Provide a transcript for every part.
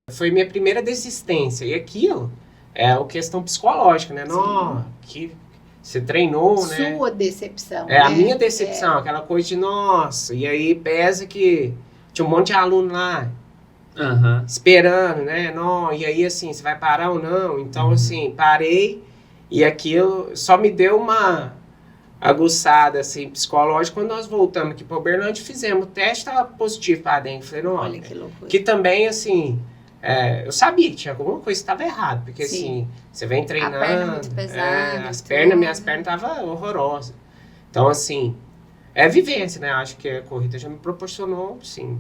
Foi minha primeira desistência. E aquilo é uma questão psicológica, né? Não, que você treinou, né? Sua decepção, É a né? minha decepção, aquela coisa de nossa. E aí pesa que tinha um monte de aluno lá esperando, né? Não, e aí assim, você vai parar ou não? Então, assim, parei e aquilo só me deu uma aguçada assim, psicológica. Quando nós voltamos aqui para Uberlândia, fizemos o teste, estava positivo para dentro. Falei, não, Olha que loucura. que também, assim, eu sabia que tinha alguma coisa que estava errada, porque assim, você vem treinando, a perna muito pesada, minhas pernas estavam horrorosas. Então, assim, é vivência, né? Acho que a corrida já me proporcionou, sim.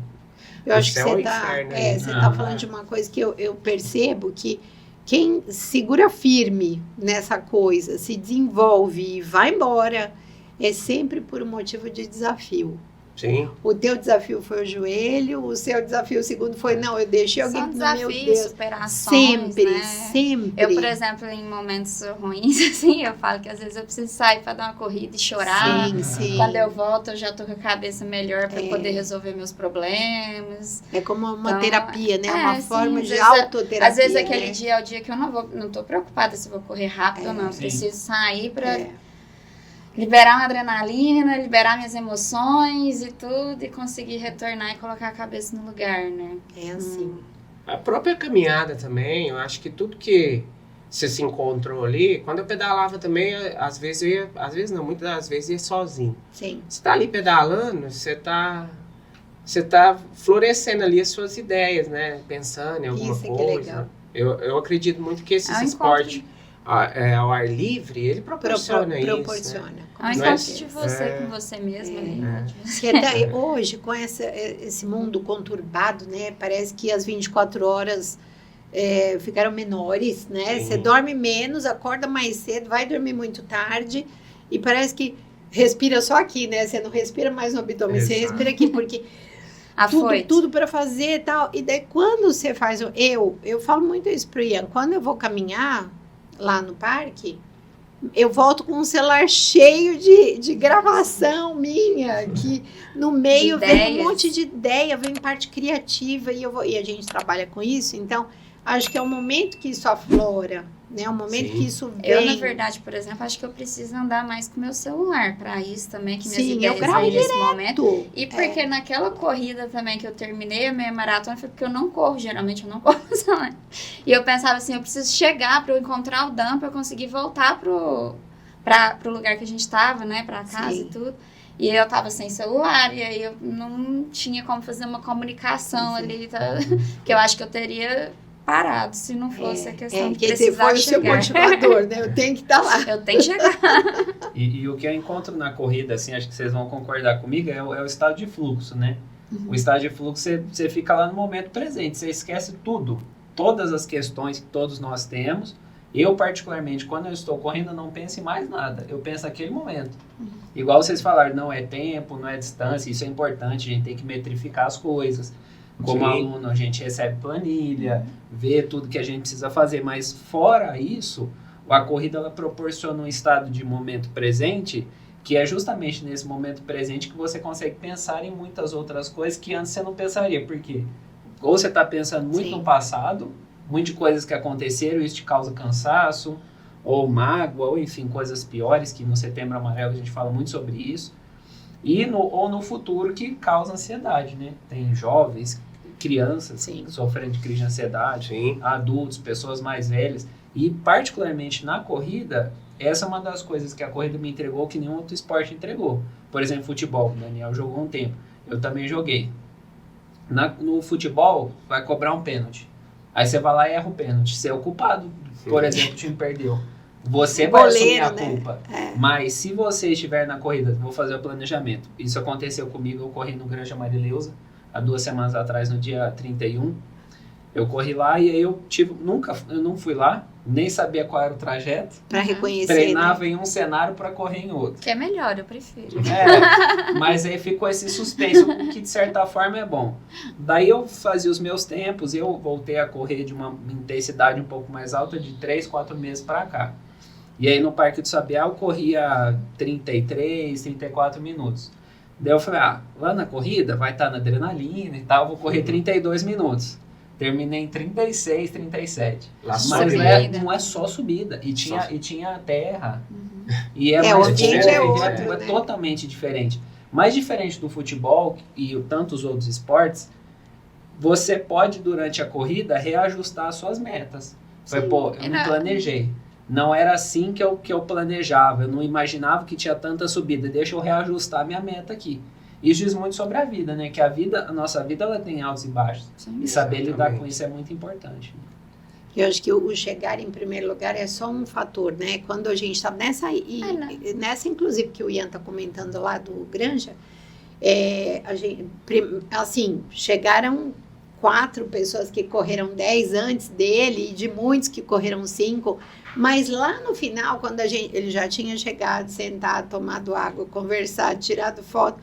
Eu acho que céu você ao inferno, você tá falando de uma coisa que eu percebo que quem segura firme nessa coisa, se desenvolve e vai embora, é sempre por um motivo de desafio. Sim. O teu desafio foi o joelho, o seu desafio, o segundo foi, não, eu deixei alguém São no meu desafios, Deus. superações, Sempre, né? sempre. Eu, por exemplo, em momentos ruins, assim, eu falo que às vezes eu preciso sair para dar uma corrida e chorar. Sim, sim. Quando eu volto, eu já tô com a cabeça melhor para poder resolver meus problemas. É como uma Então, terapia, né? Uma sim, forma às de vezes autoterapia. Às vezes aquele né? dia é o dia que eu não tô preocupada se vou correr rápido ou não. Eu preciso sair para liberar uma adrenalina, liberar minhas emoções e tudo, e conseguir retornar e colocar a cabeça no lugar, né? É assim. A própria caminhada também, eu acho que tudo que você se encontrou ali, quando eu pedalava também, às vezes eu ia, às vezes não, muitas das vezes ia sozinho. Sim. Você tá ali pedalando, você tá florescendo ali as suas ideias, né? Pensando em alguma Isso é que coisa. é legal. Eu acredito muito que esse É um esporte ao ar livre, ele proporciona isso. Proporciona. Né? É um encontro de você com você mesmo. Né? Porque hoje, com esse mundo conturbado, né? Parece que as 24 horas ficaram menores, né? Você dorme menos, acorda mais cedo, vai dormir muito tarde e parece que respira só aqui, né? Você não respira mais no abdômen, você respira aqui, porque tudo para fazer e tal. E daí, quando você faz... Eu falo muito isso pro Ian. Quando eu vou caminhar lá no parque, eu volto com um celular cheio de gravação minha, que no meio vem um monte de ideia, vem parte criativa, e a gente trabalha com isso, então acho que é o momento que isso aflora, né? É o momento que isso vem. Eu, na verdade, por exemplo, acho que eu preciso andar mais com o meu celular para isso também, que minhas ideias eu gravo nesse direto. momento. E porque naquela corrida também que eu terminei a meia maratona, foi porque eu não corro, geralmente eu não corro sozinha. E eu pensava assim, eu preciso chegar para eu encontrar o Dan, para eu conseguir voltar pro lugar que a gente estava, né, para casa e tudo. E eu tava sem celular, e aí eu não tinha como fazer uma comunicação ali, que eu acho que eu teria parado, se não fosse a questão de precisar foi chegar. O seu motivador, né? Eu tenho que estar lá. Eu tenho que chegar. E o que eu encontro na corrida, assim, acho que vocês vão concordar comigo, é o estado de fluxo, né? O estado de fluxo, você fica lá no momento presente, você esquece tudo, todas as questões que todos nós temos. Eu, particularmente, quando eu estou correndo, não penso em mais nada. Eu penso naquele momento. Igual vocês falaram, não é tempo, não é distância, isso é importante, a gente tem que metrificar as coisas. Como aluno, a gente recebe planilha, vê tudo que a gente precisa fazer, mas fora isso, a corrida ela proporciona um estado de momento presente, que é justamente nesse momento presente que você consegue pensar em muitas outras coisas que antes você não pensaria. Por quê? Ou você está pensando muito no passado, muitas coisas que aconteceram, isso te causa cansaço, ou mágoa, ou enfim, coisas piores, que no Setembro Amarelo a gente fala muito sobre isso. Ou no futuro, que causa ansiedade, né? Tem jovens, crianças sofrendo de crise de ansiedade, adultos, pessoas mais velhas. E, particularmente na corrida, essa é uma das coisas que a corrida me entregou que nenhum outro esporte entregou. Por exemplo, futebol. O Daniel jogou um tempo. Eu também joguei. No futebol, vai cobrar um pênalti. Aí você vai lá e erra o pênalti. Você é o culpado. Por exemplo, o time perdeu. Você vai assumir a culpa. Mas se você estiver na corrida, vou fazer o planejamento. Isso aconteceu comigo, eu corri no Granja Marileusa, há 2 semanas atrás, no dia 31. Eu corri lá e aí eu não fui lá, nem sabia qual era o trajeto. Para reconhecer. Treinava em um cenário para correr em outro. Que é melhor, eu prefiro. Mas aí ficou esse suspense, que de certa forma é bom. Daí eu fazia os meus tempos, eu voltei a correr de uma intensidade um pouco mais alta de 3, 4 meses para cá. E aí no Parque do Sabiá eu corria 33, 34 minutos. Daí eu falei, lá na corrida vai estar na adrenalina e tal, vou correr 32 minutos. Terminei em 36, 37. Mas não é só subida. E tinha terra. E mais diferente, é totalmente diferente. Mais diferente do futebol e tantos outros esportes, você pode, durante a corrida, reajustar as suas metas. Foi, pô, eu não planejei. Não era assim que eu planejava. Eu não imaginava que tinha tanta subida. Deixa eu reajustar minha meta aqui. Isso diz muito sobre a vida, né? Que a nossa vida, ela tem altos e baixos. Sim, e saber lidar com isso é muito importante. Eu acho que o chegar em primeiro lugar é só um fator, né? Quando a gente está nessa, inclusive, que o Ian está comentando lá do Granja, chegaram 4 pessoas que correram 10 antes dele, e de muitos que correram 5, mas lá no final, quando ele já tinha chegado, sentado, tomado água, conversado, tirado foto,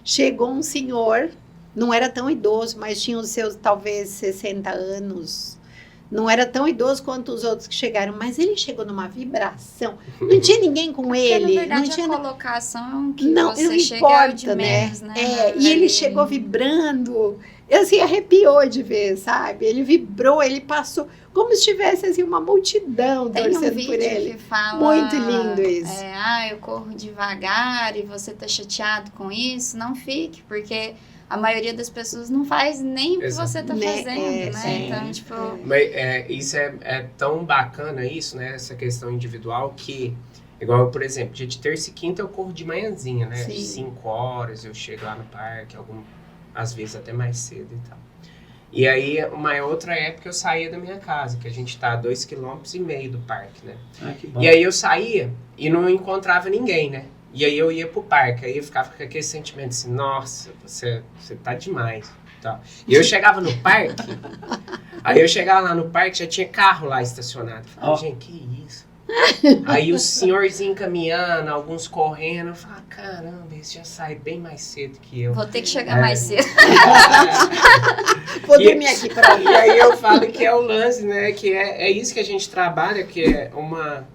chegou um senhor, não era tão idoso, mas tinha os seus, talvez, 60 anos, não era tão idoso quanto os outros que chegaram, mas ele chegou numa vibração, não tinha ninguém com ele. Na verdade, não tinha a colocação que não, você não chega importa, de menos, né? E ele chegou vibrando, assim, arrepiou de ver, sabe? Ele vibrou, ele passou, como se tivesse, assim, uma multidão torcendo por ele. Que fala, muito lindo isso. Eu corro devagar e você tá chateado com isso, não fique, porque a maioria das pessoas não faz nem o que você tá fazendo, né? Então, tipo... Mas isso é tão bacana, isso, né? Essa questão individual que... Igual, por exemplo, dia de terça e quinta eu corro de manhãzinha, né? 5 horas eu chego lá no parque, às vezes até mais cedo e tal. E aí, uma outra época eu saía da minha casa, que a gente tá a 2,5 km do parque, né? Que bom. E aí eu saía e não encontrava ninguém, né? E aí eu ia pro parque, aí eu ficava com aquele sentimento assim, nossa, você tá demais. Tá. E eu chegava no parque, aí eu chegava lá no parque, já tinha carro lá estacionado. Eu falava, gente, que isso? Aí o senhorzinho caminhando, alguns correndo, eu falava, caramba, esse já sai bem mais cedo que eu. Vou ter que chegar mais cedo. Vou dormir aqui pra mim. E aí eu falo que é o lance, né, que é isso que a gente trabalha, que é uma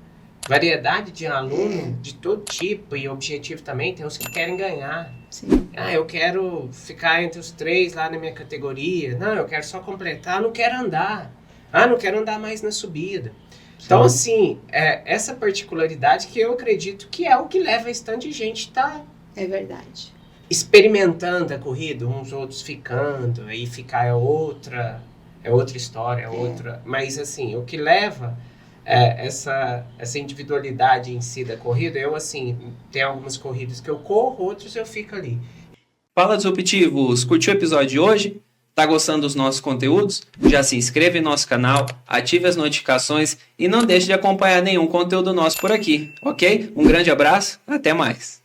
variedade de aluno de todo tipo e objetivo também. Tem uns que querem ganhar. Sim. Eu quero ficar entre os 3 lá na minha categoria. Não, eu quero só completar, não quero andar. Não quero andar mais na subida. Então, assim, essa particularidade que eu acredito que é o que leva esse tanto de gente É verdade. Experimentando a corrida, uns outros ficando, aí ficar é outra história, outra... Mas, assim, o que leva essa individualidade em si da corrida, eu, assim, tem algumas corridas que eu corro, outras eu fico ali. Fala, Disruptivos! Curtiu o episódio de hoje? Tá gostando dos nossos conteúdos? Já se inscreve em nosso canal, ative as notificações e não deixe de acompanhar nenhum conteúdo nosso por aqui, ok? Um grande abraço, até mais!